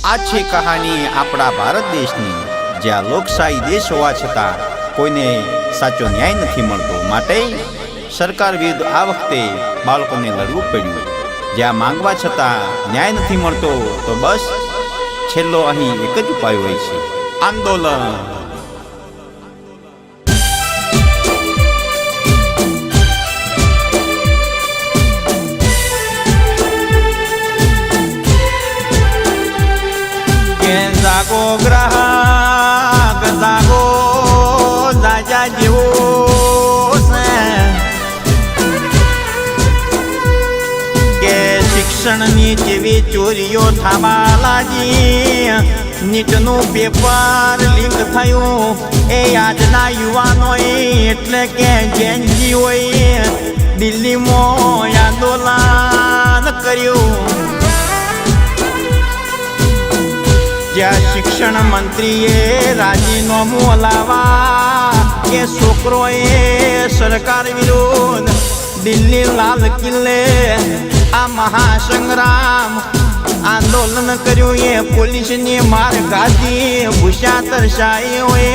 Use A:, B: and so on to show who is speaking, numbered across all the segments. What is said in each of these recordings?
A: આ છે કહાની આપણા ભારત દેશની, જ્યાં લોકશાહી દેશ હોવા છતાં કોઈને સાચો ન્યાય નથી મળતો। માટે સરકાર વિરુદ્ધ આ વખતે બાળકોને લડવું પડ્યું। જ્યાં માંગવા છતાં ન્યાય નથી મળતો, તો બસ છેલ્લો અહીં એક જ ઉપાય હોય છે, આંદોલન। જાગો ગ્રાહક જાગો, રાજા જેવો કે શિક્ષણની જેવી ચોરીઓ થવા લાગી। નીટનું પેપર લીક થયું એ આજના યુવાનોએ, એટલે કે જેનજીઓએ દિલ્હીમાં આંદોલન કર્યું। જ્યાં શિક્ષણ મંત્રીએ રાજીનામું લાવવા કે છોકરોએ સરકાર વિરુદ્ધ દિલ્હી લાલ કિલ્લે આ મહાસંગ્રામ આંદોલન કર્યું। એ પોલીસની માર ખાધી, ભૂસ્યા તરસાઈઓએ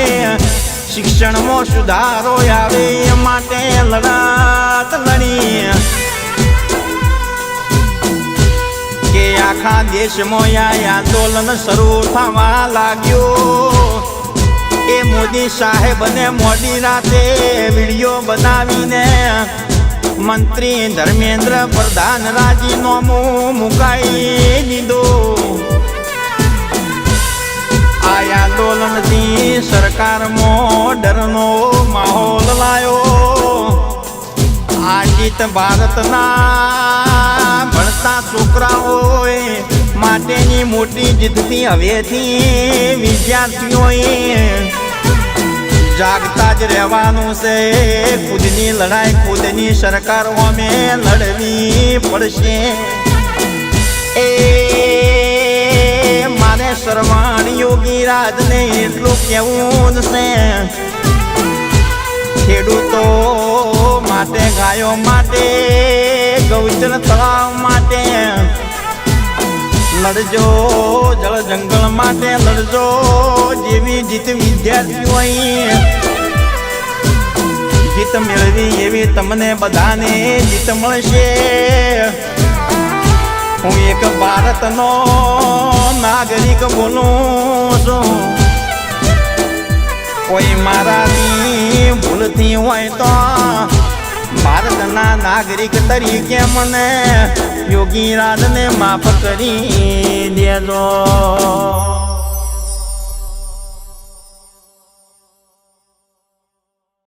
A: શિક્ષણમાં સુધારો આવે એ માટે લડત લડી। આખા દેશમાં આ આંદોલન શરૂ થવા લાગ્યો। એ મોદી સાહેબને મોડી રાતે વિડીયો બનાવીને મંત્રી ધર્મેન્દ્ર પ્રધાન રાજીનામું મુકાઈ દીધું। આ આંદોલનથી સરકારમાં ડરનો માહોલ લાયો। આ જીત ભારતના ભણતા છોકરાઓએ માટેની મોટી જીતથી હવેથી વિદ્યાર્થીઓએ જાગતા જ રહેવાનું છે। ખુદની લડાઈ ખુદની સરકાર અમે લડવી પડશે। એ મારે શ્રવણ યોગી રાજને એટલું કહેવું છે, ખેડૂતો માટે, ગાયો માટે, ગૌચર તળાવ માટે લડજો, જળ જંગલ માટે લડજો। જેવી જીત વિદ્યાર્થીઓએ જીત મેળવી એવી તમને બધાને જીત મળશે। હું એક ભારતનો નાગરિક બોલું છું। કોઈ મારાથી ભૂલથી હોય તો ભારતના નાગરિક તરીકે મને યોગી રાજને માફ કરી દેજો।